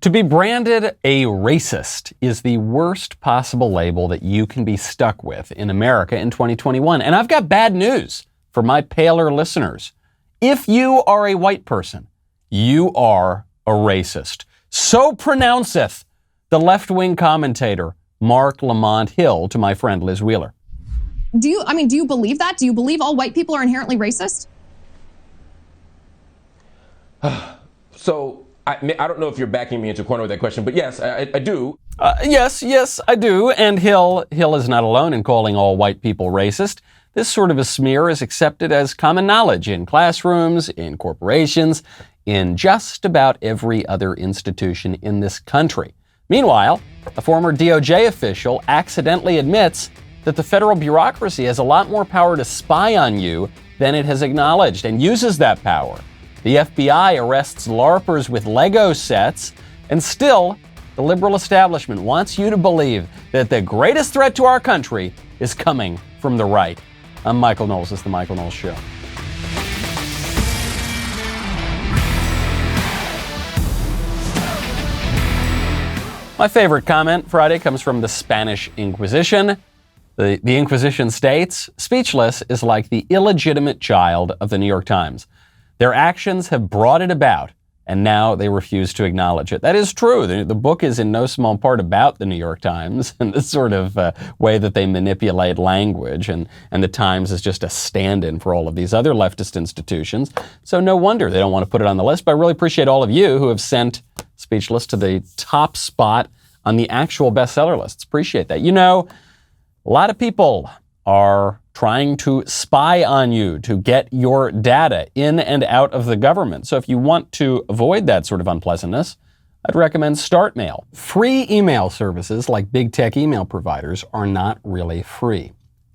To be branded a racist is the worst possible label that you can be stuck with in America in 2021. And I've got bad news for my paler listeners. If you are a white person, you are a racist. So pronounceth the left-wing commentator Mark Lamont Hill to my friend Liz Wheeler. Do you believe that? Do you believe all white people are inherently racist? So I don't know if you're backing me into a corner with that question, but yes, I do. Yes, I do. And Hill is not alone in calling all white people racist. This sort of a smear is accepted as common knowledge in classrooms, in corporations, in just about every other institution in this country. Meanwhile, a former DOJ official accidentally admits that the federal bureaucracy has a lot more power to spy on you than it has acknowledged, and uses that power. The FBI arrests LARPers with Lego sets, and still, the liberal establishment wants you to believe that the greatest threat to our country is coming from the right. I'm Michael Knowles. This is The Michael Knowles Show. My favorite comment Friday comes from the Spanish Inquisition. The Inquisition states, "Speechless is like the illegitimate child of the New York Times. Their actions have brought it about, and now they refuse to acknowledge it." That is true. The book is in no small part about the New York Times and the sort of way that they manipulate language, and the Times is just a stand-in for all of these other leftist institutions. So no wonder they don't want to put it on the list, but I really appreciate all of you who have sent Speechless to the top spot on the actual bestseller lists. Appreciate that. You know, a lot of people are trying to spy on you to get your data in and out of the government. So if you want to avoid that sort of unpleasantness, I'd recommend StartMail. Free email services like big tech email providers are not really free.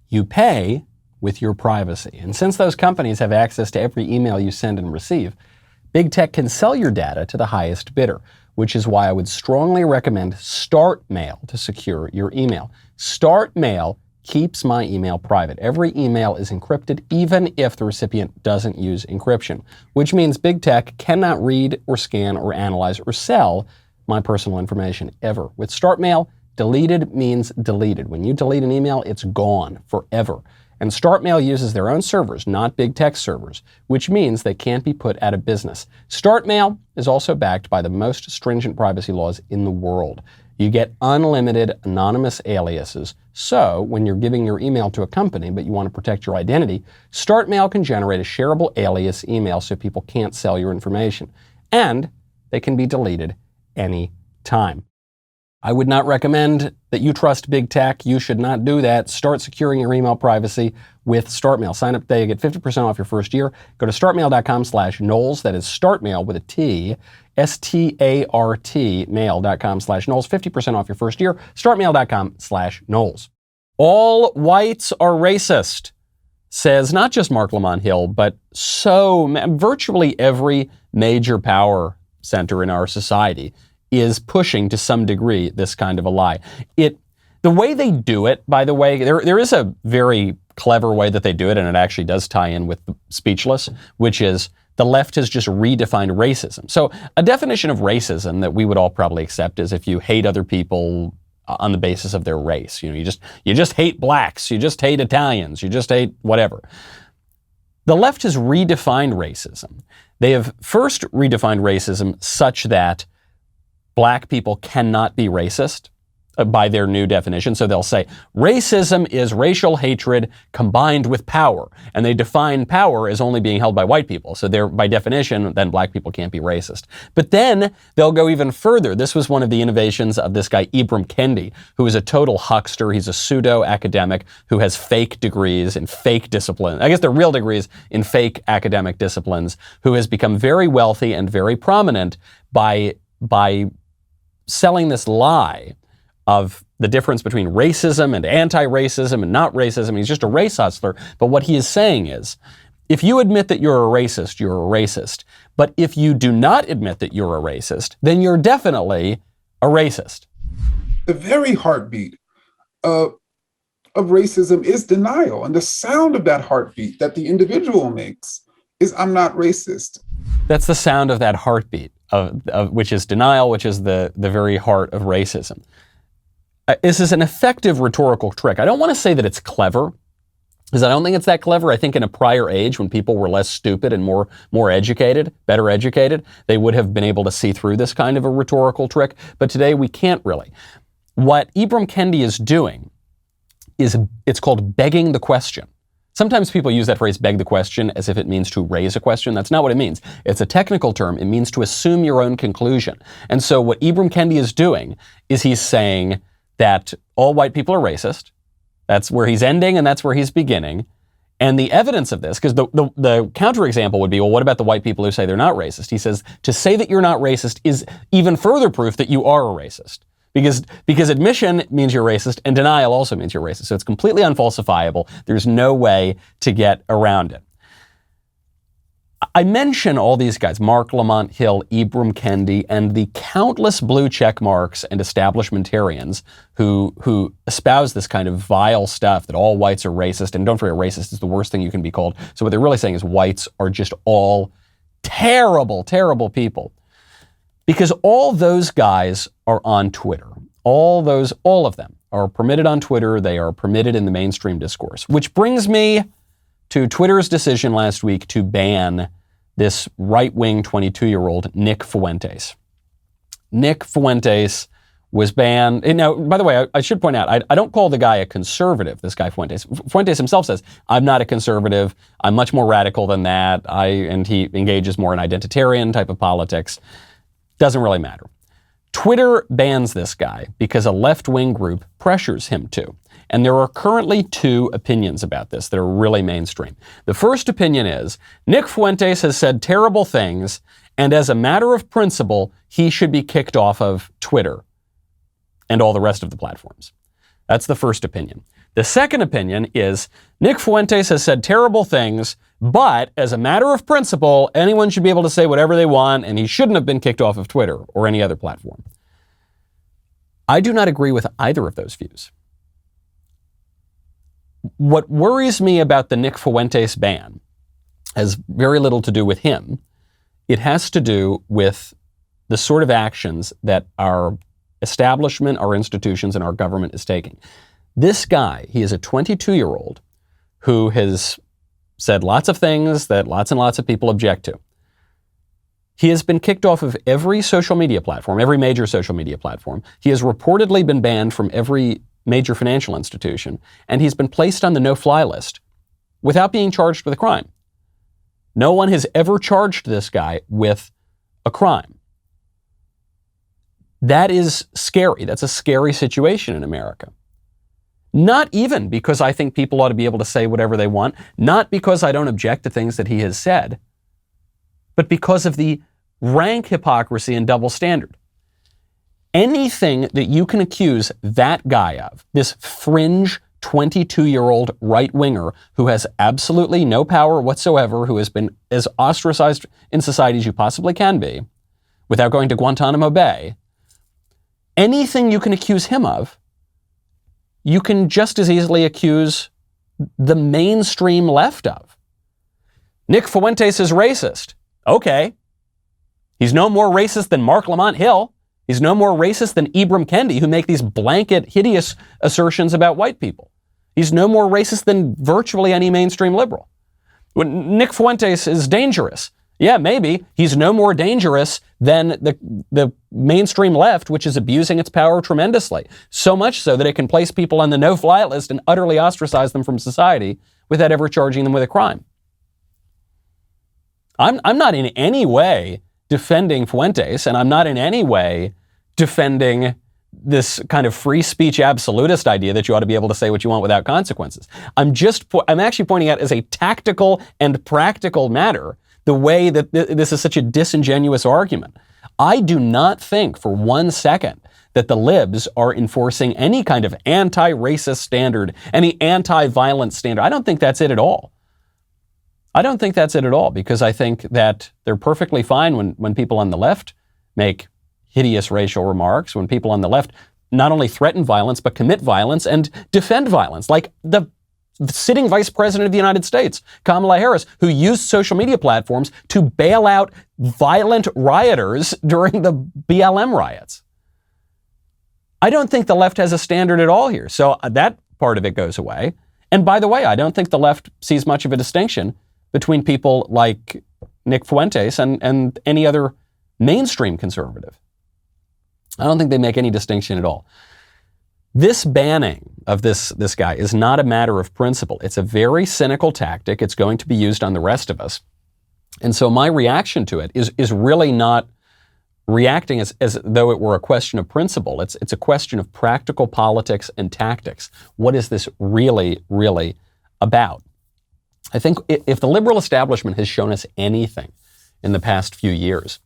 You pay with your privacy. And since those companies have access to every email you send and receive, big tech can sell your data to the highest bidder, which is why I would strongly recommend StartMail to secure your email. StartMail keeps my email private. Every email is encrypted, even if the recipient doesn't use encryption, which means big tech cannot read or scan or analyze or sell my personal information ever. With StartMail, deleted means deleted. When you delete an email, it's gone forever. And StartMail uses their own servers, not big tech servers, which means they can't be put out of business. StartMail is also backed by the most stringent privacy laws in the world. You get unlimited anonymous aliases. So when you're giving your email to a company, but you want to protect your identity, StartMail can generate a shareable alias email so people can't sell your information. And they can be deleted any time. I would not recommend that you trust big tech. You should not do that. Start securing your email privacy with StartMail. Sign up today. You get 50% off your first year. Go to startmail.com/Knowles. That is StartMail with a T. START mail.com/Knowles. 50% off your first year. Startmail.com/Knowles. All whites are racist, says not just Mark Lamont Hill, but virtually every major power center in our society is pushing to some degree this kind of a lie. The way they do it, by the way, there is a very clever way that they do it, and it actually does tie in with the Speechless, which is the left has just redefined racism. So a definition of racism that we would all probably accept is if you hate other people on the basis of their race. You just hate blacks, you just hate Italians, you just hate whatever. The left has redefined racism. They have first redefined racism such that black people cannot be racist by their new definition. So they'll say racism is racial hatred combined with power. And they define power as only being held by white people. So they're, by definition, then black people can't be racist. But then they'll go even further. This was one of the innovations of this guy, Ibram Kendi, who is a total huckster. He's a pseudo-academic who has fake degrees in fake disciplines. I guess they're real degrees in fake academic disciplines, who has become very wealthy and very prominent by selling this lie of the difference between racism and anti-racism and not racism. He's just a race hustler. But what he is saying is, if you admit that you're a racist, you're a racist. But if you do not admit that you're a racist, then you're definitely a racist. The very heartbeat of racism is denial. And the sound of that heartbeat that the individual makes is, I'm not racist. That's the sound of that heartbeat. which is denial, which is the very heart of racism. This is an effective rhetorical trick. I don't want to say that it's clever, because I don't think it's that clever. I think in a prior age, when people were less stupid and more educated, better educated, they would have been able to see through this kind of a rhetorical trick. But today we can't really. What Ibram Kendi is doing it's called begging the question. Sometimes people use that phrase, beg the question, as if it means to raise a question. That's not what it means. It's a technical term. It means to assume your own conclusion. And so what Ibram Kendi is doing is he's saying that all white people are racist. That's where he's ending and that's where he's beginning. And the evidence of this, because the counterexample would be, well, what about the white people who say they're not racist? He says, to say that you're not racist is even further proof that you are a racist. Because admission means you're racist and denial also means you're racist. So it's completely unfalsifiable. There's no way to get around it. I mention all these guys, Mark Lamont Hill, Ibram Kendi, and the countless blue check marks and establishmentarians who espouse this kind of vile stuff that all whites are racist. And don't forget, racist is the worst thing you can be called. So what they're really saying is whites are just all terrible, terrible people. Because all those guys are on Twitter. All of them are permitted on Twitter. They are permitted in the mainstream discourse. Which brings me to Twitter's decision last week to ban this right-wing 22-year-old Nick Fuentes. Nick Fuentes was banned. And now, by the way, I should point out, I don't call the guy a conservative, this guy Fuentes. Fuentes himself says, I'm not a conservative. I'm much more radical than that. And he engages more in identitarian type of politics. Doesn't really matter. Twitter bans this guy because a left-wing group pressures him to. And there are currently two opinions about this that are really mainstream. The first opinion is, Nick Fuentes has said terrible things, and as a matter of principle, he should be kicked off of Twitter and all the rest of the platforms. That's the first opinion. The second opinion is, Nick Fuentes has said terrible things, but as a matter of principle, anyone should be able to say whatever they want, and he shouldn't have been kicked off of Twitter or any other platform. I do not agree with either of those views. What worries me about the Nick Fuentes ban has very little to do with him. It has to do with the sort of actions that our establishment, our institutions, and our government is taking. This guy, he is a 22-year-old who has said lots of things that lots and lots of people object to. He has been kicked off of every social media platform, every major social media platform. He has reportedly been banned from every major financial institution, and he's been placed on the no-fly list without being charged with a crime. No one has ever charged this guy with a crime. That is scary. That's a scary situation in America. Not even because I think people ought to be able to say whatever they want, not because I don't object to things that he has said, but because of the rank hypocrisy and double standard. Anything that you can accuse that guy of, this fringe 22-year-old right-winger who has absolutely no power whatsoever, who has been as ostracized in society as you possibly can be, without going to Guantanamo Bay, anything you can accuse him of, you can just as easily accuse the mainstream left of. Nick Fuentes is racist. Okay. He's no more racist than Mark Lamont Hill. He's no more racist than Ibram Kendi, who make these blanket, hideous assertions about white people. He's no more racist than virtually any mainstream liberal. When Nick Fuentes is dangerous, yeah, maybe. He's no more dangerous than the mainstream left, which is abusing its power tremendously. So much so that it can place people on the no-fly list and utterly ostracize them from society without ever charging them with a crime. I'm not in any way defending Fuentes, and I'm not in any way defending this kind of free speech absolutist idea that you ought to be able to say what you want without consequences. I'm actually pointing out as a tactical and practical matter the way that this is such a disingenuous argument. I do not think for 1 second that the libs are enforcing any kind of anti-racist standard, any anti-violence standard. I don't think that's it at all. I don't think that's it at all, because I think that they're perfectly fine when people on the left make hideous racial remarks, when people on the left not only threaten violence, but commit violence and defend violence, like the the sitting vice president of the United States, Kamala Harris, who used social media platforms to bail out violent rioters during the BLM riots. I don't think the left has a standard at all here. So that part of it goes away. And by the way, I don't think the left sees much of a distinction between people like Nick Fuentes and any other mainstream conservative. I don't think they make any distinction at all. This banning of this guy is not a matter of principle. It's a very cynical tactic. It's going to be used on the rest of us. And so my reaction to it is really not reacting as though it were a question of principle. It's a question of practical politics and tactics. What is this really, really about? I think if the liberal establishment has shown us anything in the past few years,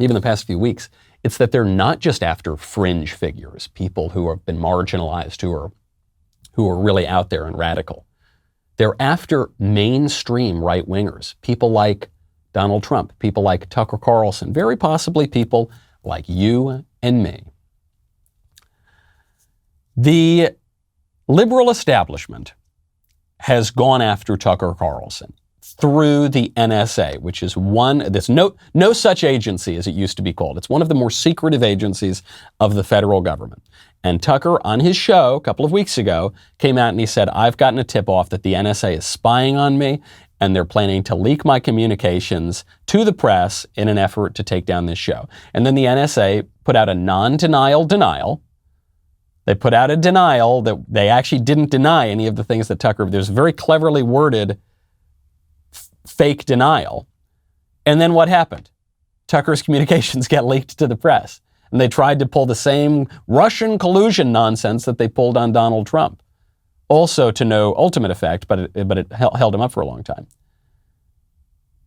even the past few weeks, it's that they're not just after fringe figures, people who have been marginalized, who are really out there and radical. They're after mainstream right-wingers, people like Donald Trump, people like Tucker Carlson, very possibly people like you and me. The liberal establishment has gone after Tucker Carlson through the NSA, which is there's no such agency as it used to be called. It's one of the more secretive agencies of the federal government. And Tucker, on his show a couple of weeks ago, came out and he said, I've gotten a tip-off that the NSA is spying on me and they're planning to leak my communications to the press in an effort to take down this show. And then the NSA put out a non-denial denial. They put out a denial that they actually didn't deny any of the things that Tucker, there's very cleverly worded fake denial. And then what happened? Tucker's communications got leaked to the press. And they tried to pull the same Russian collusion nonsense that they pulled on Donald Trump. Also to no ultimate effect, but it held him up for a long time.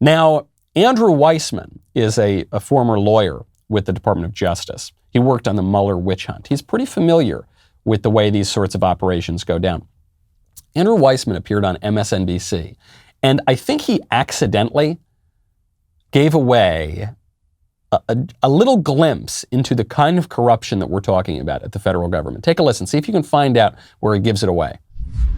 Now, Andrew Weissman is a former lawyer with the Department of Justice. He worked on the Mueller witch hunt. He's pretty familiar with the way these sorts of operations go down. Andrew Weissman appeared on MSNBC, and I think he accidentally gave away a little glimpse into the kind of corruption that we're talking about at the federal government. Take a listen, see if you can find out where he gives it away.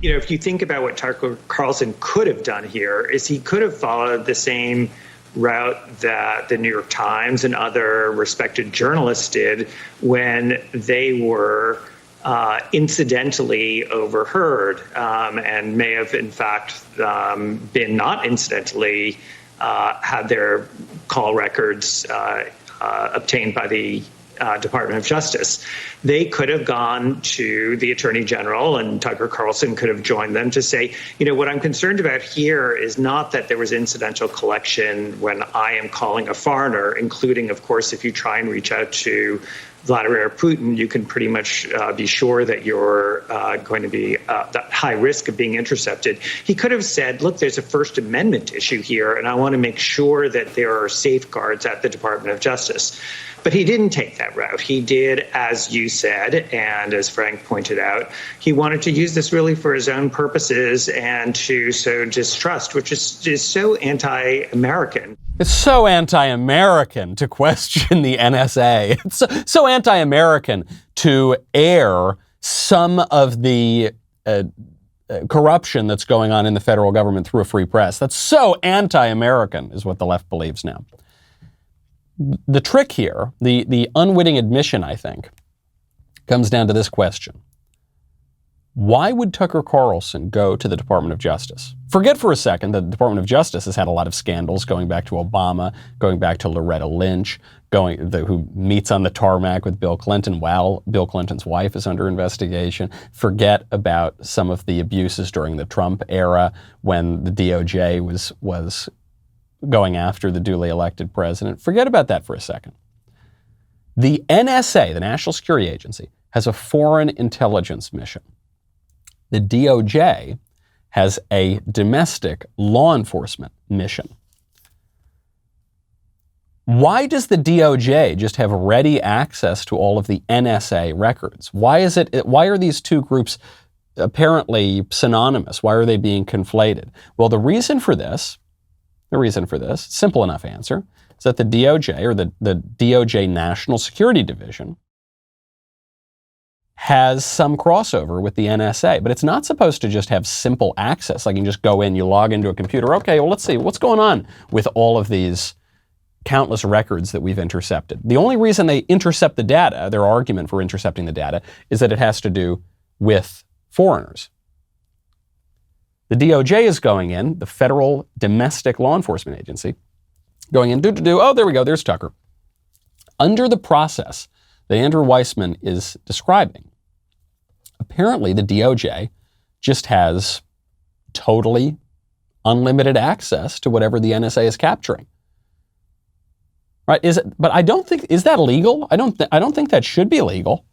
You know, if you think about what Tucker Carlson could have done here, is he could have followed the same route that the New York Times and other respected journalists did when they were incidentally overheard, and may have, in fact, been not incidentally had their call records obtained by the Department of Justice. They could have gone to the Attorney General, and Tucker Carlson could have joined them to say, you know, what I'm concerned about here is not that there was incidental collection when I am calling a foreigner, including, of course, if you try and reach out to Vladimir Putin, you can pretty much be sure that you're going to be at high risk of being intercepted. He could have said, look, there's a First Amendment issue here, and I want to make sure that there are safeguards at the Department of Justice. But he didn't take that route. He did, as you said, and as Frank pointed out, he wanted to use this really for his own purposes and to sow distrust, which is so anti-American. It's so anti-American to question the NSA. It's so anti-American to air some of the corruption that's going on in the federal government through a free press. That's so anti-American, is what the left believes now. The trick here, the unwitting admission, I think, comes down to this question. Why would Tucker Carlson go to the Department of Justice? Forget for a second that the Department of Justice has had a lot of scandals going back to Obama, going back to Loretta Lynch, who meets on the tarmac with Bill Clinton while Bill Clinton's wife is under investigation. Forget about some of the abuses during the Trump era when the DOJ was going after the duly elected president. Forget about that for a second. The NSA, the National Security Agency, has a foreign intelligence mission. The DOJ has a domestic law enforcement mission. Why does the DOJ just have ready access to all of the NSA records? Why are these two groups apparently synonymous? Why are they being conflated? Well, the reason for this, simple enough answer, is that the DOJ, or the DOJ National Security Division, has some crossover with the NSA, but it's not supposed to just have simple access. Like you can just go in, you log into a computer. Okay, well, let's see what's going on with all of these countless records that we've intercepted. The only reason they intercept the data, their argument for intercepting the data, is that it has to do with foreigners. The DOJ is going in, the Federal Domestic Law Enforcement Agency, going in, oh, there we go, there's Tucker. Under the process that Andrew Weissman is describing, apparently the DOJ just has totally unlimited access to whatever the NSA is capturing. Right? But I don't think, is that legal? I don't think that should be legal.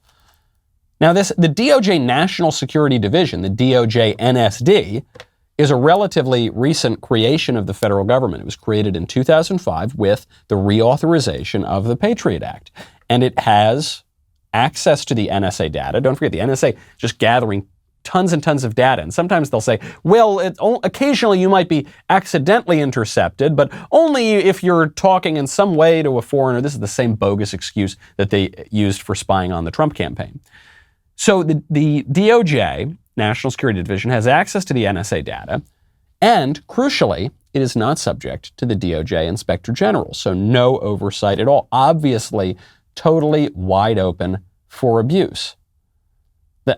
Now the DOJ National Security Division, the DOJ NSD, is a relatively recent creation of the federal government. It was created in 2005 with the reauthorization of the Patriot Act. And it has access to the NSA data. Don't forget, the NSA just gathering tons and tons of data. And sometimes they'll say, well, occasionally you might be accidentally intercepted, but only if you're talking in some way to a foreigner. This is the same bogus excuse that they used for spying on the Trump campaign. So the DOJ, National Security Division, has access to the NSA data, and crucially, it is not subject to the DOJ Inspector General, so no oversight at all. Obviously, totally wide open for abuse.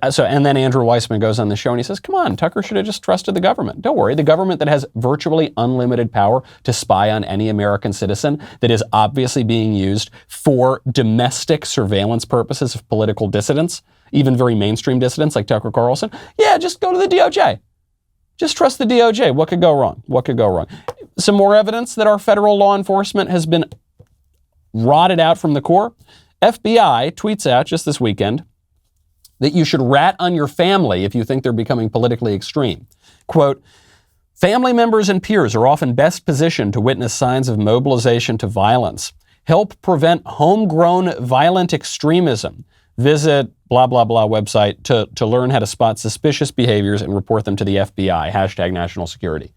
And then Andrew Weissman goes on the show and he says, come on, Tucker should have just trusted the government. Don't worry, the government that has virtually unlimited power to spy on any American citizen, that is obviously being used for domestic surveillance purposes of political dissidents, even very mainstream dissidents like Tucker Carlson. Yeah, just go to the DOJ. Just trust the DOJ. What could go wrong? What could go wrong? Some more evidence that our federal law enforcement has been rotted out from the core. FBI tweets out just this weekend that you should rat on your family if you think they're becoming politically extreme. Quote, family members and peers are often best positioned to witness signs of mobilization to violence. Help prevent homegrown violent extremism. Visit blah, blah, blah website to learn how to spot suspicious behaviors and report them to the FBI, hashtag national security.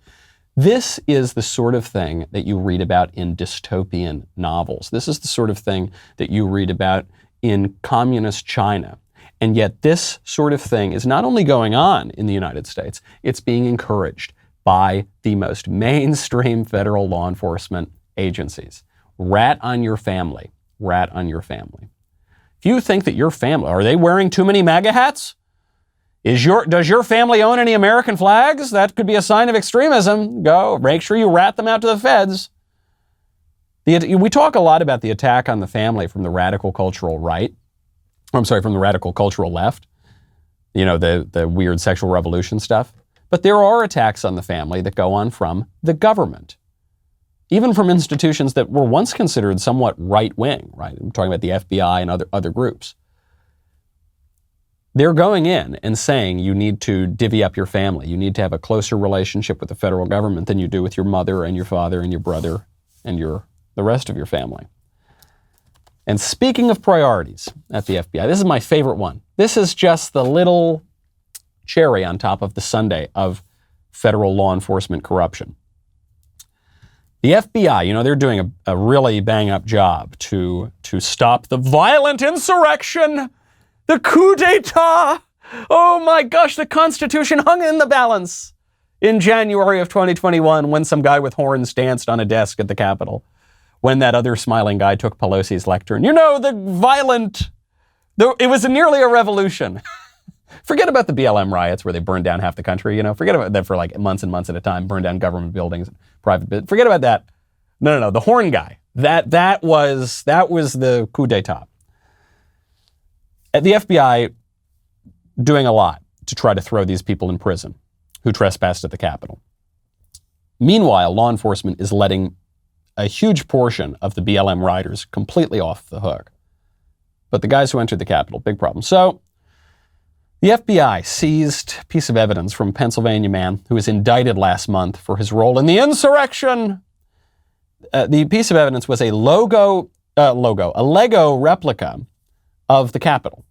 This is the sort of thing that you read about in dystopian novels. This is the sort of thing that you read about in communist China. And yet this sort of thing is not only going on in the United States, it's being encouraged by the most mainstream federal law enforcement agencies. Rat on your family. Rat on your family. If you think that your family, are they wearing too many MAGA hats? Does your family own any American flags? That could be a sign of extremism. Go, make sure you rat them out to the feds. We talk a lot about the attack on the family from the radical cultural right. From the radical cultural left. You know, the weird sexual revolution stuff. But there are attacks on the family that go on from the government. Even from institutions that were once considered somewhat right-wing, right? I'm talking about the FBI and other groups. They're going in and saying you need to divvy up your family. You need to have a closer relationship with the federal government than you do with your mother and your father and your brother and the rest of your family. And speaking of priorities at the FBI, this is my favorite one. This is just the little cherry on top of the sundae of federal law enforcement corruption. The FBI, they're doing a really bang-up job to stop the violent insurrection, the coup d'etat. Oh my gosh, the Constitution hung in the balance in January of 2021 when some guy with horns danced on a desk at the Capitol, when that other smiling guy took Pelosi's lectern. It was nearly a revolution. Forget about the BLM riots where they burned down half the country, forget about that for like months and months at a time, burned down government buildings, forget about that. No, the horn guy. That was the coup d'etat. At the FBI doing a lot to try to throw these people in prison who trespassed at the Capitol. Meanwhile, law enforcement is letting a huge portion of the BLM rioters completely off the hook. But the guys who entered the Capitol, big problem. So the FBI seized a piece of evidence from a Pennsylvania man who was indicted last month for his role in the insurrection. The piece of evidence was a Lego replica of the Capitol.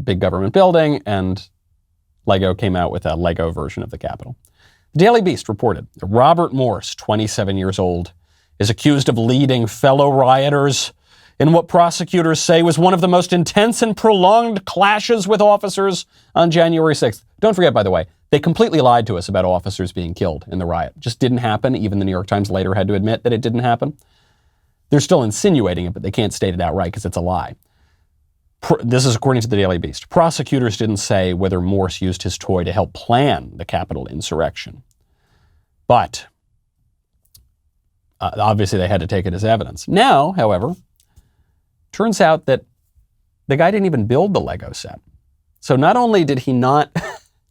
Big government building, and Lego came out with a Lego version of the Capitol. The Daily Beast reported that Robert Morse, 27 years old, is accused of leading fellow rioters in what prosecutors say was one of the most intense and prolonged clashes with officers on January 6th. Don't forget, by the way, they completely lied to us about officers being killed in the riot. It just didn't happen. Even the New York Times later had to admit that it didn't happen. They're still insinuating it, but they can't state it outright because it's a lie. This is according to the Daily Beast. Prosecutors didn't say whether Morse used his toy to help plan the Capitol insurrection. But obviously they had to take it as evidence. Now, however, turns out that the guy didn't even build the Lego set. So not only did he not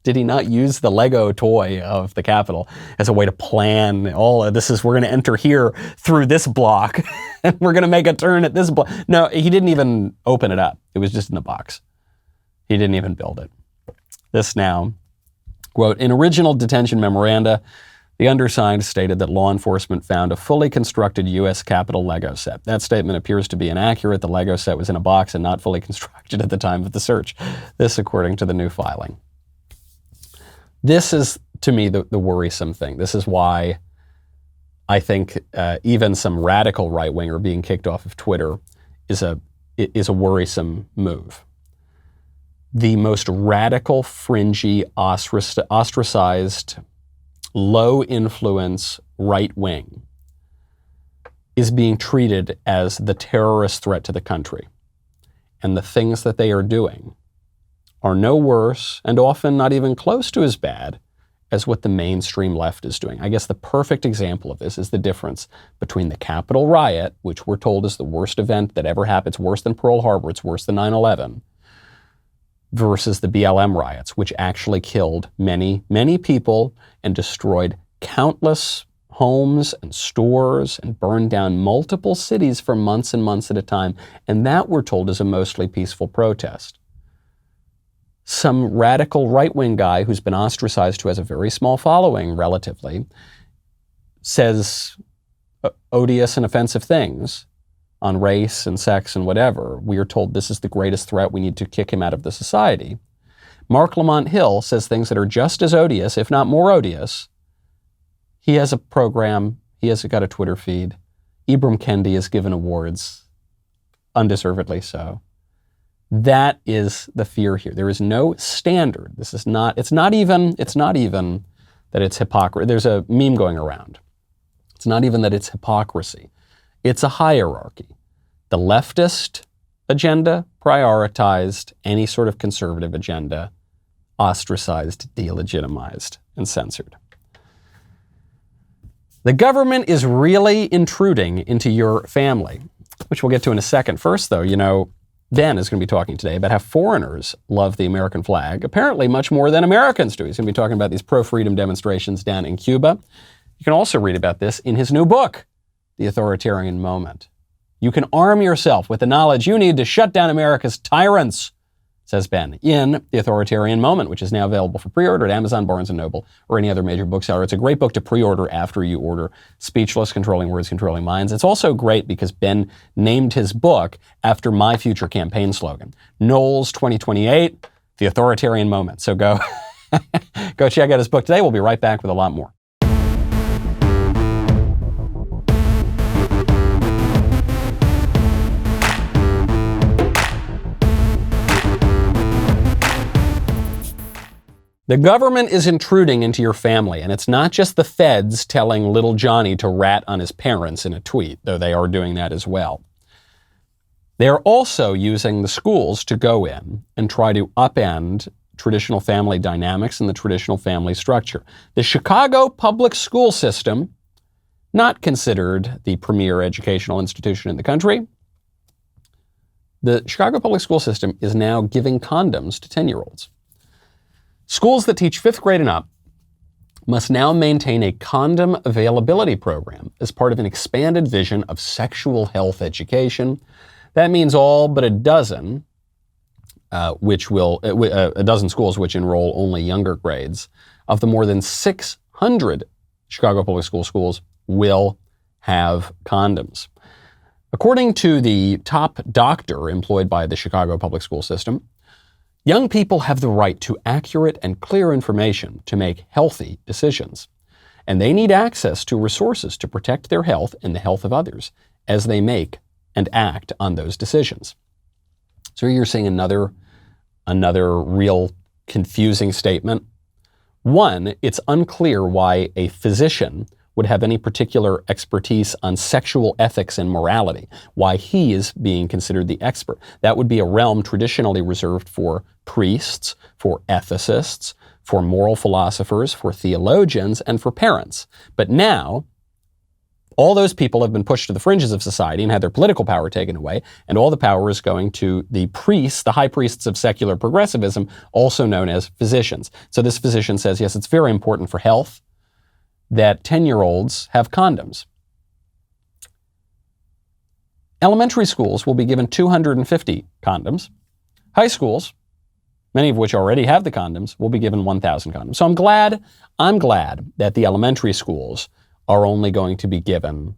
use the Lego toy of the Capitol as a way to plan all of this, we're going to enter here through this block and we're going to make a turn at this block. No, he didn't even open it up. It was just in the box. He didn't even build it. This now, quote, in original detention memoranda, the undersigned stated that law enforcement found a fully constructed U.S. Capitol Lego set. That statement appears to be inaccurate. The Lego set was in a box and not fully constructed at the time of the search. This according to the new filing. This is, to me, the worrisome thing. This is why I think even some radical right-winger being kicked off of Twitter is a worrisome move. The most radical, fringy, ostracized, low-influence right-wing is being treated as the terrorist threat to the country. And the things that they are doing are no worse, and often not even close to as bad, as what the mainstream left is doing. I guess the perfect example of this is the difference between the Capitol riot, which we're told is the worst event that ever happened. It's worse than Pearl Harbor. It's worse than 9/11. Versus the BLM riots, which actually killed many, many people and destroyed countless homes and stores and burned down multiple cities for months and months at a time. And that, we're told, is a mostly peaceful protest. Some radical right-wing guy who's been ostracized, who has a very small following relatively, says odious and offensive things on race and sex and whatever. We are told this is the greatest threat. We need to kick him out of the society. Mark Lamont Hill says things that are just as odious, if not more odious. He has a program. He has got a Twitter feed. Ibram Kendi is given awards, undeservedly so. That is the fear here. There is no standard. This is not, it's not even that it's hypocrisy. There's a meme going around. It's not even that it's hypocrisy. It's a hierarchy. The leftist agenda prioritized, any sort of conservative agenda ostracized, delegitimized, and censored. The government is really intruding into your family, which we'll get to in a second. First, though, Ben is going to be talking today about how foreigners love the American flag, apparently much more than Americans do. He's going to be talking about these pro-freedom demonstrations down in Cuba. You can also read about this in his new book, The Authoritarian Moment. You can arm yourself with the knowledge you need to shut down America's tyrants, says Ben, in The Authoritarian Moment, which is now available for pre-order at Amazon, Barnes & Noble, or any other major bookseller. It's a great book to pre-order after you order Speechless, Controlling Words, Controlling Minds. It's also great because Ben named his book after my future campaign slogan, Knowles 2028, The Authoritarian Moment. So go check out his book today. We'll be right back with a lot more. The government is intruding into your family, and it's not just the feds telling little Johnny to rat on his parents in a tweet, though they are doing that as well. They're also using the schools to go in and try to upend traditional family dynamics and the traditional family structure. The Chicago public school system, not considered the premier educational institution in the country, the Chicago public school system is now giving condoms to 10-year-olds. Schools that teach 5th grade and up must now maintain a condom availability program as part of an expanded vision of sexual health education. That means all but a dozen, a dozen schools which enroll only younger grades, of the more than 600 Chicago public school schools will have condoms. According to the top doctor employed by the Chicago public school system, young people have the right to accurate and clear information to make healthy decisions, and they need access to resources to protect their health and the health of others as they make and act on those decisions. So you're seeing another real confusing statement. One, it's unclear why a physician would have any particular expertise on sexual ethics and morality, why he is being considered the expert. That would be a realm traditionally reserved for priests, for ethicists, for moral philosophers, for theologians, and for parents. But now, all those people have been pushed to the fringes of society and had their political power taken away, and all the power is going to the priests, the high priests of secular progressivism, also known as physicians. So this physician says, yes, it's very important for health that 10-year-olds have condoms. Elementary schools will be given 250 condoms. High schools, many of which already have the condoms, will be given 1,000 condoms. So I'm glad that the elementary schools are only going to be given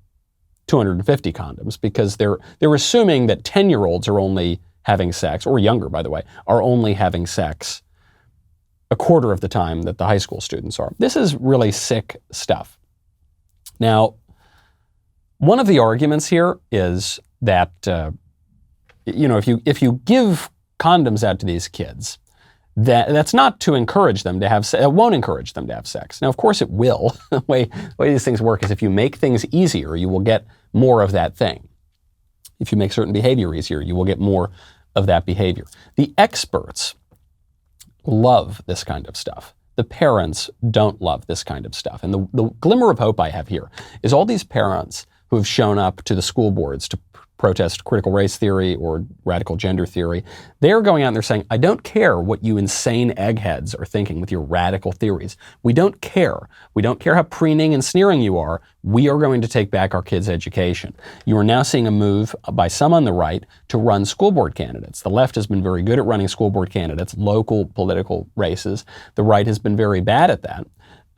250 condoms, because they're assuming that 10-year-olds are only having sex, or younger, by the way, are only having sex a quarter of the time that the high school students are. This is really sick stuff. Now, one of the arguments here is that, if you give condoms out to these kids, that's not to encourage them to have sex. It won't encourage them to have sex. Now, of course it will. The way these things work is if you make things easier, you will get more of that thing. If you make certain behavior easier, you will get more of that behavior. The experts love this kind of stuff. The parents don't love this kind of stuff. And the glimmer of hope I have here is all these parents who have shown up to the school boards to protest critical race theory or radical gender theory. They're going out and they're saying, I don't care what you insane eggheads are thinking with your radical theories. We don't care. We don't care how preening and sneering you are. We are going to take back our kids' education. You are now seeing a move by some on the right to run school board candidates. The left has been very good at running school board candidates, local political races. The right has been very bad at that.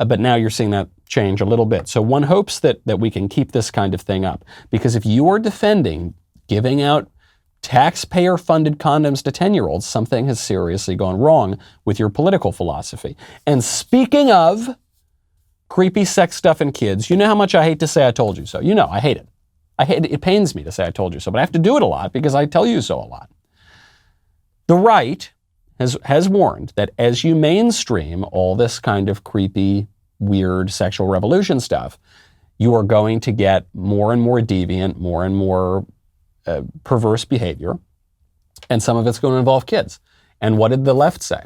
But now you're seeing that change a little bit. So one hopes that we can keep this kind of thing up. Because if you are defending giving out taxpayer-funded condoms to 10-year-olds, something has seriously gone wrong with your political philosophy. And speaking of creepy sex stuff in kids, you know how much I hate to say I told you so. You know, I hate it. It pains me to say I told you so, but I have to do it a lot because I tell you so a lot. The right has warned that as you mainstream all this kind of creepy, weird sexual revolution stuff, you are going to get more and more deviant, more and more perverse behavior, and some of it's going to involve kids. And what did the left say?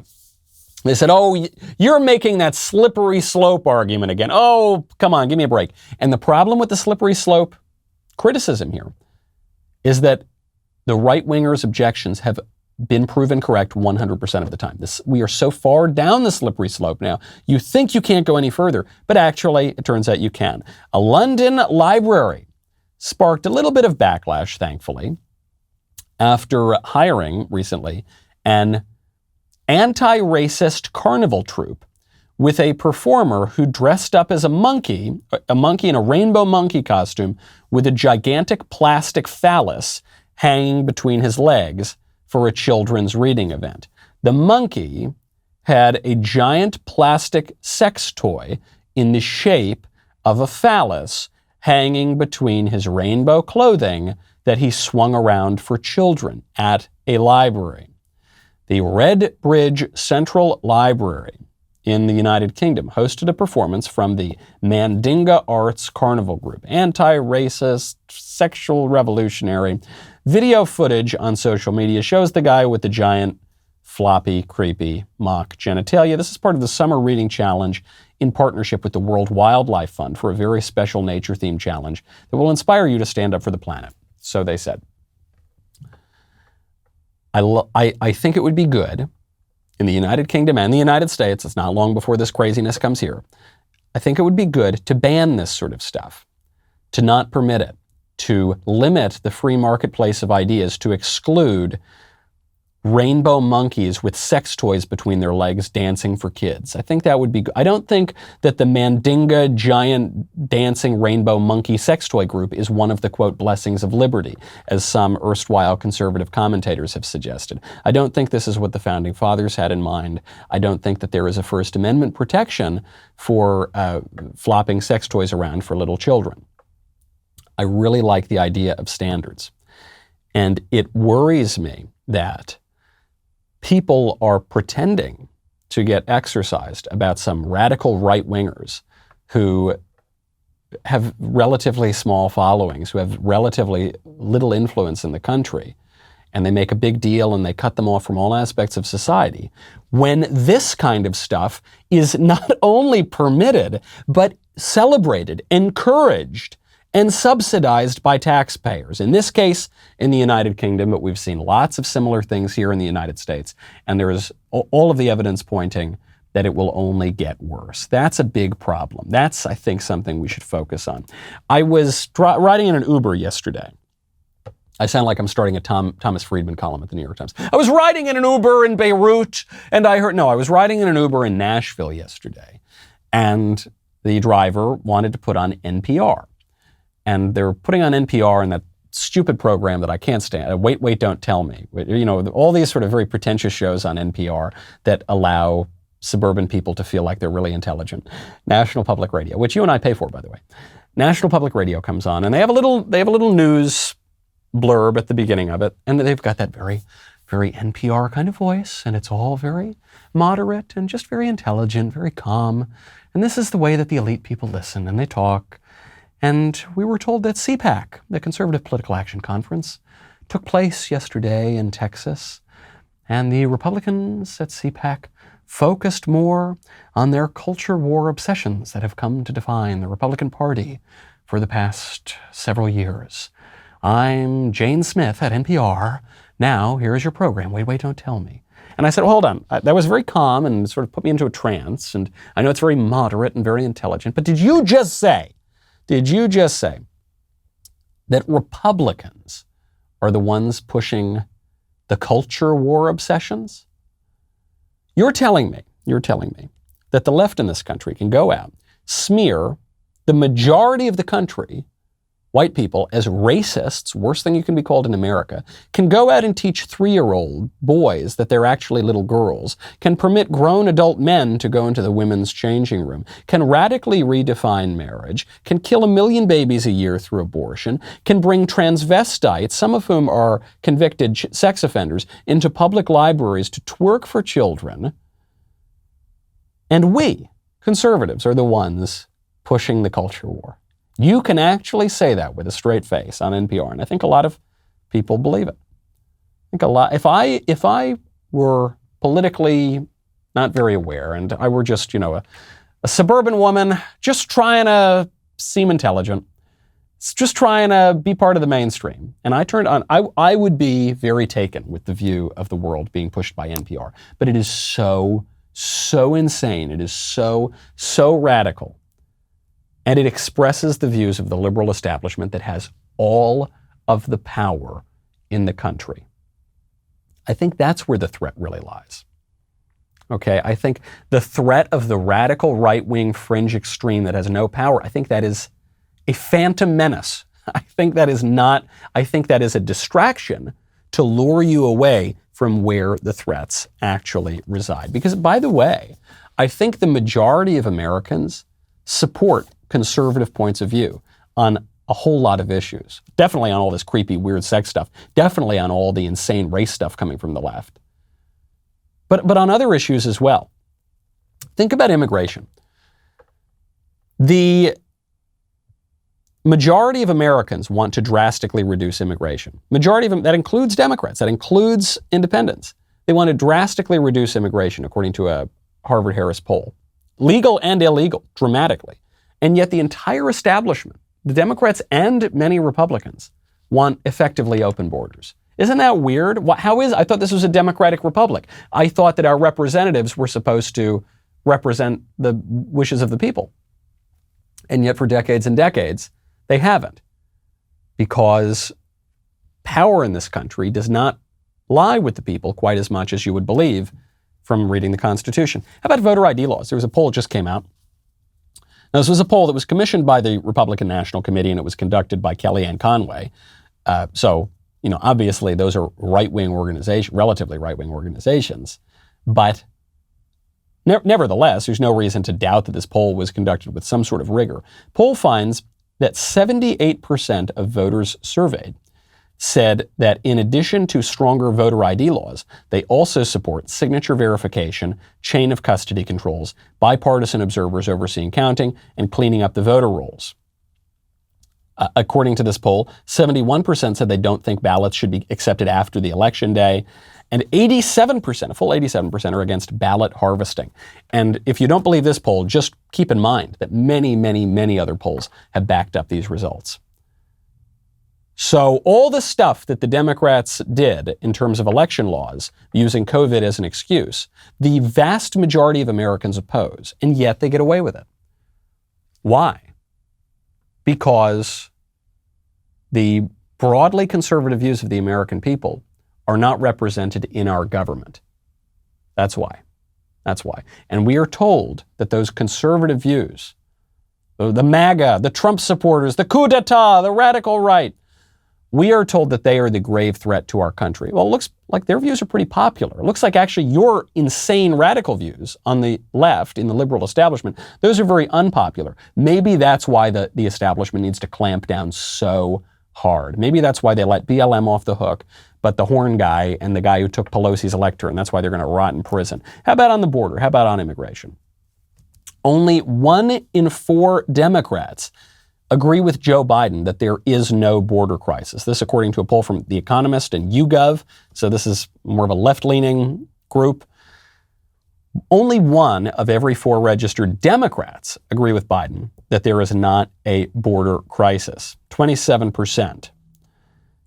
They said, oh, you're making that slippery slope argument again. Oh, come on, give me a break. And the problem with the slippery slope criticism here is that the right-wingers' objections have been proven correct 100% of the time. We are so far down the slippery slope now, you think you can't go any further, but actually, it turns out you can. A London library sparked a little bit of backlash, thankfully, after hiring recently an anti-racist carnival troupe with a performer who dressed up as a monkey in a rainbow monkey costume with a gigantic plastic phallus hanging between his legs for a children's reading event. The monkey had a giant plastic sex toy in the shape of a phallus hanging between his rainbow clothing that he swung around for children at a library. The Red Bridge Central Library in the United Kingdom hosted a performance from the Mandinga Arts Carnival Group, anti-racist, sexual revolutionary. Video footage on social media shows the guy with the giant, floppy, creepy mock genitalia. This is part of the Summer Reading Challenge in partnership with the World Wildlife Fund for a very special nature-themed challenge that will inspire you to stand up for the planet. So they said. I think it would be good in the United Kingdom and the United States, it's not long before this craziness comes here, I think it would be good to ban this sort of stuff, to not permit it, to limit the free marketplace of ideas, to exclude rainbow monkeys with sex toys between their legs dancing for kids. I think that would be good. I don't think that the Mandinga giant dancing rainbow monkey sex toy group is one of the, quote, blessings of liberty, as some erstwhile conservative commentators have suggested. I don't think this is what the Founding Fathers had in mind. I don't think that there is a First Amendment protection for flopping sex toys around for little children. I really like the idea of standards. And it worries me that people are pretending to get exercised about some radical right-wingers who have relatively small followings, who have relatively little influence in the country, and they make a big deal and they cut them off from all aspects of society, when this kind of stuff is not only permitted, but celebrated, encouraged, and subsidized by taxpayers. In this case, in the United Kingdom, but we've seen lots of similar things here in the United States, and there is all of the evidence pointing that it will only get worse. That's a big problem. That's, I think, something we should focus on. I was riding in an Uber yesterday. I sound like I'm starting a Thomas Friedman column at the New York Times. I was riding in an Uber in Beirut, and I was riding in an Uber in Nashville yesterday, and the driver wanted to put on NPR. And they're putting on NPR in that stupid program that I can't stand. Wait, Wait, Don't Tell Me. You know, all these sort of very pretentious shows on NPR that allow suburban people to feel like they're really intelligent. National Public Radio, which you and I pay for, by the way. National Public Radio comes on, and they have a little news blurb at the beginning of it, and they've got that very, very NPR kind of voice, and it's all very moderate and just very intelligent, very calm. And this is the way that the elite people listen and they talk. And we were told that CPAC, the Conservative Political Action Conference, took place yesterday in Texas, and the Republicans at CPAC focused more on their culture war obsessions that have come to define the Republican Party for the past several years. I'm Jane Smith at NPR. Now, here's your program. Wait, Wait, Don't Tell Me. And I said, well, hold on. That was very calm and sort of put me into a trance. And I know it's very moderate and very intelligent. But did you just say that Republicans are the ones pushing the culture war obsessions? You're telling me that the left in this country can go out, smear the majority of the country, white people, as racists, worst thing you can be called in America, can go out and teach 3-year-old boys that they're actually little girls, can permit grown adult men to go into the women's changing room, can radically redefine marriage, can kill 1 million babies a year through abortion, can bring transvestites, some of whom are convicted sex offenders, into public libraries to twerk for children. And we, conservatives, are the ones pushing the culture war. You can actually say that with a straight face on NPR, and I think a lot of people believe it. I think a lot. If I were politically not very aware, and I were just a suburban woman just trying to seem intelligent, just trying to be part of the mainstream, and I turned on, I would be very taken with the view of the world being pushed by NPR. But it is so insane. It is so radical. And it expresses the views of the liberal establishment that has all of the power in the country. I think that's where the threat really lies. Okay, I think the threat of the radical right-wing fringe extreme that has no power, I think that is a phantom menace. I think that is a distraction to lure you away from where the threats actually reside. Because, by the way, I think the majority of Americans support conservative points of view on a whole lot of issues. Definitely on all this creepy, weird sex stuff. Definitely on all the insane race stuff coming from the left. But on other issues as well. Think about immigration. The majority of Americans want to drastically reduce immigration. Majority of them, that includes Democrats, that includes independents. They want to drastically reduce immigration, according to a Harvard-Harris poll. Legal and illegal, dramatically. And yet the entire establishment, the Democrats and many Republicans, want effectively open borders. Isn't that weird? I thought this was a democratic republic. I thought that our representatives were supposed to represent the wishes of the people. And yet for decades and decades, they haven't. Because power in this country does not lie with the people quite as much as you would believe from reading the Constitution. How about voter ID laws? There was a poll that just came out. Now, this was a poll that was commissioned by the Republican National Committee, and it was conducted by Kellyanne Conway. Obviously, those are right-wing organizations, relatively right-wing organizations. But nevertheless, there's no reason to doubt that this poll was conducted with some sort of rigor. Poll finds that 78% of voters surveyed said that in addition to stronger voter ID laws, they also support signature verification, chain of custody controls, bipartisan observers overseeing counting, and cleaning up the voter rolls. According to this poll, 71% said they don't think ballots should be accepted after the election day, and 87%, a full 87%, are against ballot harvesting. And if you don't believe this poll, just keep in mind that many, many, many other polls have backed up these results. So all the stuff that the Democrats did in terms of election laws, using COVID as an excuse, the vast majority of Americans oppose, and yet they get away with it. Why? Because the broadly conservative views of the American people are not represented in our government. That's why. That's why. And we are told that those conservative views, the MAGA, the Trump supporters, the coup d'etat, the radical right, we are told that they are the grave threat to our country. Well, it looks like their views are pretty popular. It looks like actually your insane radical views on the left in the liberal establishment, those are very unpopular. Maybe that's why the establishment needs to clamp down so hard. Maybe that's why they let BLM off the hook, but the Horn guy and the guy who took Pelosi's electorate, and that's why they're going to rot in prison. How about on the border? How about on immigration? Only 1 in 4 Democrats agree with Joe Biden that there is no border crisis. This according to a poll from The Economist and YouGov. So this is more of a left-leaning group. Only 1 of every 4 registered Democrats agree with Biden that there is not a border crisis. 27%.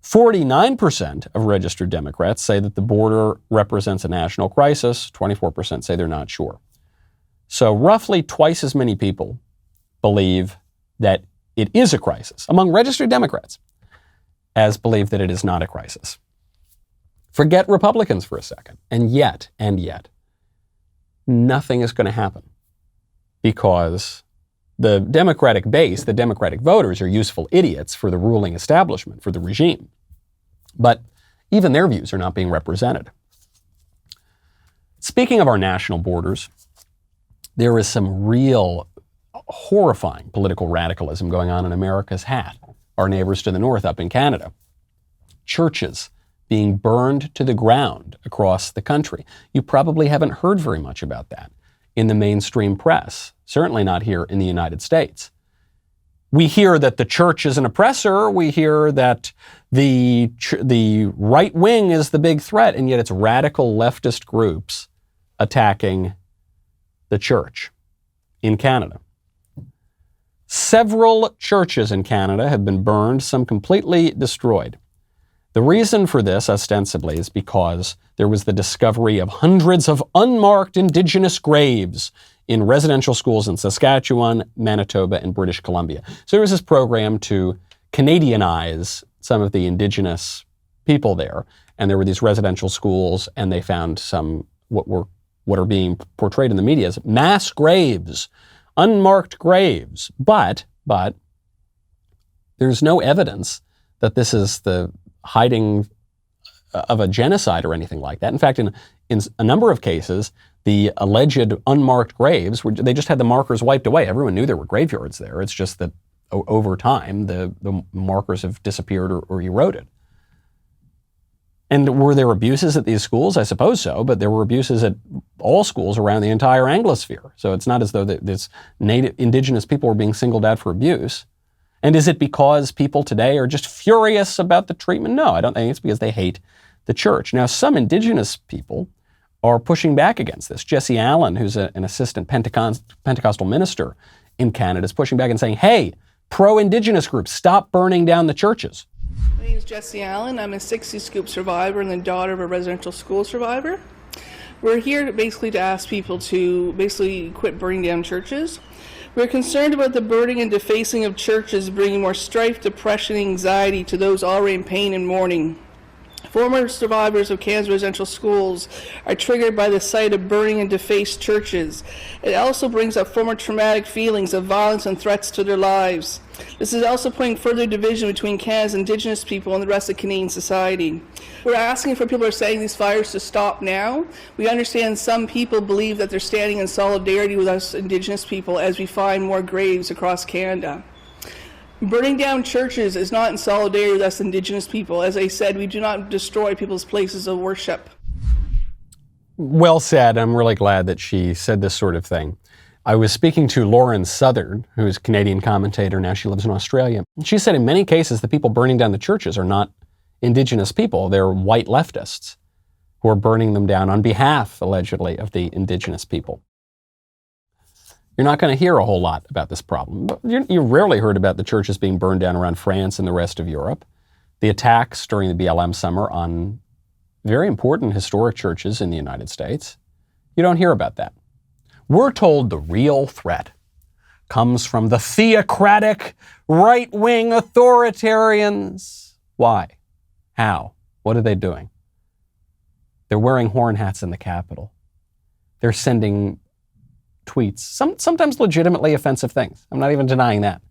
49% of registered Democrats say that the border represents a national crisis. 24% say they're not sure. So roughly twice as many people believe that it is a crisis among registered Democrats as believe that it is not a crisis. Forget Republicans for a second. And yet, nothing is going to happen because the Democratic base, the Democratic voters, are useful idiots for the ruling establishment, for the regime. But even their views are not being represented. Speaking of our national borders, there is some real horrifying political radicalism going on in America's hat, our neighbors to the north up in Canada. Churches being burned to the ground across the country. You probably haven't heard very much about that in the mainstream press, certainly not here in the United States. We hear that the church is an oppressor. We hear that the right wing is the big threat, and yet it's radical leftist groups attacking the church in Canada. Several churches in Canada have been burned, some completely destroyed. The reason for this, ostensibly, is because there was the discovery of hundreds of unmarked Indigenous graves in residential schools in Saskatchewan, Manitoba, and British Columbia. So there was this program to Canadianize some of the Indigenous people there, and there were these residential schools, and they found some what are being portrayed in the media as mass graves, unmarked graves. But there's no evidence that this is the hiding of a genocide or anything like that. In fact, in a number of cases, the alleged unmarked graves, they just had the markers wiped away. Everyone knew there were graveyards there. It's just that over time, the markers have disappeared or eroded. And were there abuses at these schools? I suppose so, but there were abuses at all schools around the entire Anglosphere. So it's not as though this native Indigenous people were being singled out for abuse. And is it because people today are just furious about the treatment? No, I don't think it's because they hate the church. Now, some Indigenous people are pushing back against this. Jesse Allen, who's an assistant Pentecostal minister in Canada, is pushing back and saying, hey, pro-Indigenous groups, stop burning down the churches. My name is Jesse Allen. I'm a 60 Scoop survivor and the daughter of a residential school survivor. We're here to ask people to quit burning down churches. We're concerned about the burning and defacing of churches bringing more strife, depression, and anxiety to those already in pain and mourning. Former survivors of Canada's residential schools are triggered by the sight of burning and defaced churches. It also brings up former traumatic feelings of violence and threats to their lives. This is also putting further division between Canada's Indigenous people and the rest of Canadian society. We're asking for people who are setting these fires to stop now. We understand some people believe that they're standing in solidarity with us Indigenous people as we find more graves across Canada. Burning down churches is not in solidarity with us indigenous people. As I said, we do not destroy people's places of worship. Well said. I'm really glad that she said this sort of thing. I was speaking to Lauren Southern, who's a Canadian commentator. Now she lives in Australia. She said in many cases, the people burning down the churches are not indigenous people. They're white leftists who are burning them down on behalf, allegedly, of the indigenous people. You're not going to hear a whole lot about this problem. You rarely heard about the churches being burned down around France and the rest of Europe. The attacks during the BLM summer on very important historic churches in the United States. You don't hear about that. We're told the real threat comes from the theocratic, right-wing authoritarians. Why? How? What are they doing? They're wearing horn hats in the Capitol. They're sending tweets, sometimes legitimately offensive things. I'm not even denying that.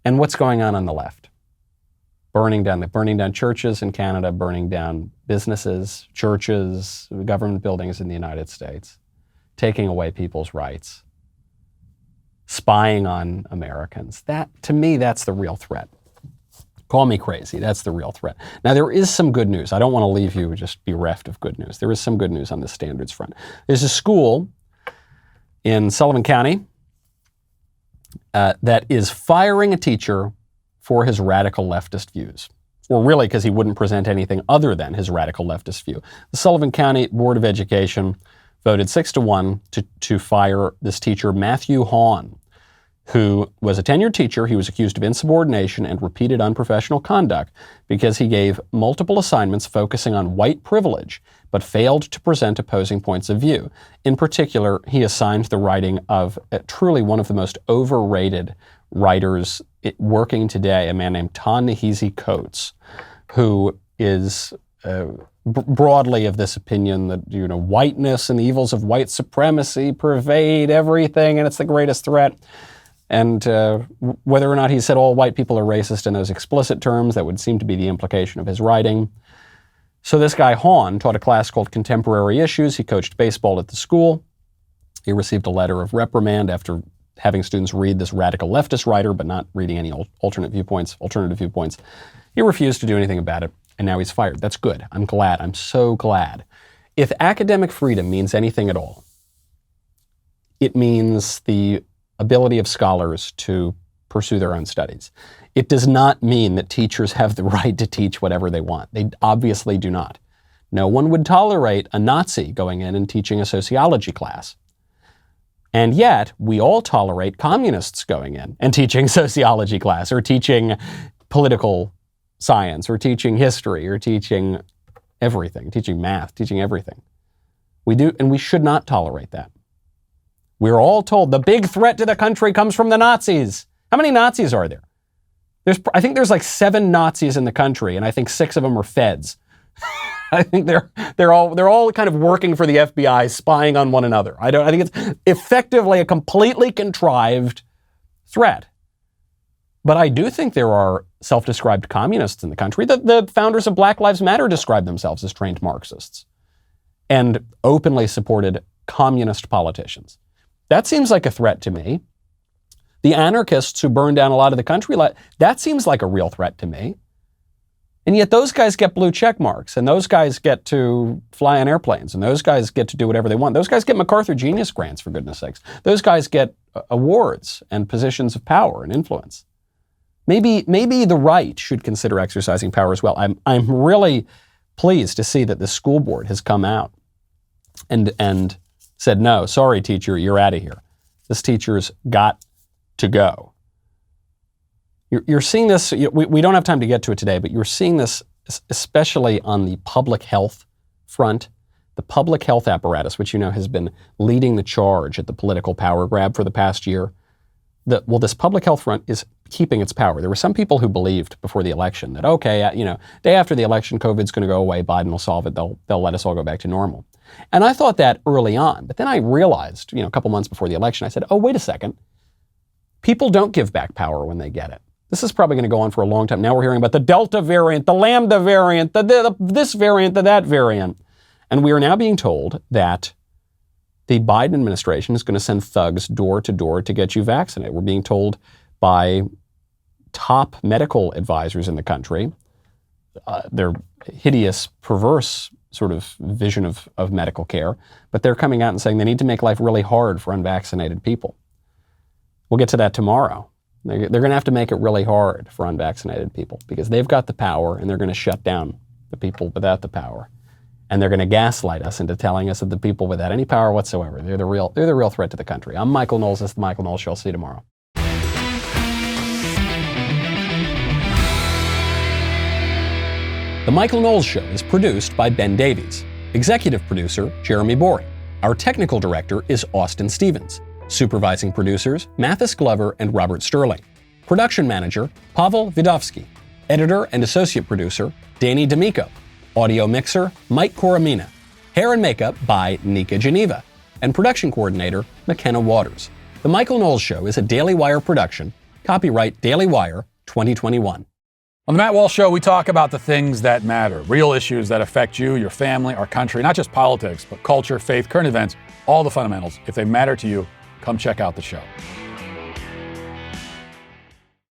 And what's going on the left? Burning down churches in Canada, burning down businesses, churches, government buildings in the United States, taking away people's rights, spying on Americans. That, to me, that's the real threat. Call me crazy. That's the real threat. Now, there is some good news. I don't want to leave you just bereft of good news. There is some good news on the standards front. There's a school in Sullivan County that is firing a teacher for his radical leftist views. Or really because he wouldn't present anything other than his radical leftist view. The Sullivan County Board of Education voted 6-1 to fire this teacher, Matthew Hahn, who was a tenured teacher. He was accused of insubordination and repeated unprofessional conduct because he gave multiple assignments focusing on white privilege, but failed to present opposing points of view. In particular, he assigned the writing of truly one of the most overrated writers working today, a man named Ta-Nehisi Coates, who is broadly of this opinion that, whiteness and the evils of white supremacy pervade everything and it's the greatest threat. And whether or not he said all white people are racist in those explicit terms, that would seem to be the implication of his writing. So this guy, Hahn, taught a class called Contemporary Issues. He coached baseball at the school. He received a letter of reprimand after having students read this radical leftist writer, but not reading any alternative viewpoints. He refused to do anything about it, and now he's fired. That's good. I'm glad. I'm so glad. If academic freedom means anything at all, it means the ability of scholars to pursue their own studies. It does not mean that teachers have the right to teach whatever they want. They obviously do not. No one would tolerate a Nazi going in and teaching a sociology class. And yet, we all tolerate communists going in and teaching sociology class, or teaching political science, or teaching history, or teaching everything, teaching math, teaching everything. We do, and we should not tolerate that. We're all told the big threat to the country comes from the Nazis. How many Nazis are there? I think there's like 7 Nazis in the country, and I think 6 of them are feds. I think they're all kind of working for the FBI, spying on one another. I think it's effectively a completely contrived threat. But I do think there are self-described communists in the country. The founders of Black Lives Matter described themselves as trained Marxists and openly supported communist politicians. That seems like a threat to me. The anarchists who burned down a lot of the country, that seems like a real threat to me. And yet those guys get blue check marks, and those guys get to fly on airplanes, and those guys get to do whatever they want. Those guys get MacArthur Genius Grants, for goodness sakes. Those guys get awards and positions of power and influence. Maybe the right should consider exercising power as well. I'm really pleased to see that the school board has come out and said, no, sorry, teacher, you're out of here. This teacher's got to go. You're seeing this, we don't have time to get to it today, but you're seeing this especially on the public health front. The public health apparatus, which has been leading the charge at the political power grab for the past year. This public health front is keeping its power. There were some people who believed before the election that, day after the election, COVID's going to go away, Biden will solve it, they'll let us all go back to normal. And I thought that early on, but then I realized, a couple months before the election, I said, oh, wait a second. People don't give back power when they get it. This is probably going to go on for a long time. Now we're hearing about the Delta variant, the Lambda variant, this variant, that variant. And we are now being told that the Biden administration is going to send thugs door to door to get you vaccinated. We're being told by top medical advisors in the country, their hideous, perverse sort of vision of medical care, but they're coming out and saying they need to make life really hard for unvaccinated people. We'll get to that tomorrow. They're going to have to make it really hard for unvaccinated people because they've got the power and they're going to shut down the people without the power. And they're going to gaslight us into telling us that the people without any power whatsoever, they're the real threat to the country. I'm Michael Knowles. This is the Michael Knowles Show. I'll see you tomorrow. The Michael Knowles Show is produced by Ben Davies. Executive producer, Jeremy Boring. Our technical director is Austin Stevens. Supervising producers, Mathis Glover and Robert Sterling. Production manager, Pavel Vidovsky. Editor and associate producer, Danny D'Amico. Audio mixer, Mike Coromina. Hair and makeup by Nika Geneva. And production coordinator, McKenna Waters. The Michael Knowles Show is a Daily Wire production. Copyright Daily Wire 2021. On the Matt Walsh Show, we talk about the things that matter, real issues that affect you, your family, our country, not just politics, but culture, faith, current events, all the fundamentals. If they matter to you, come check out the show.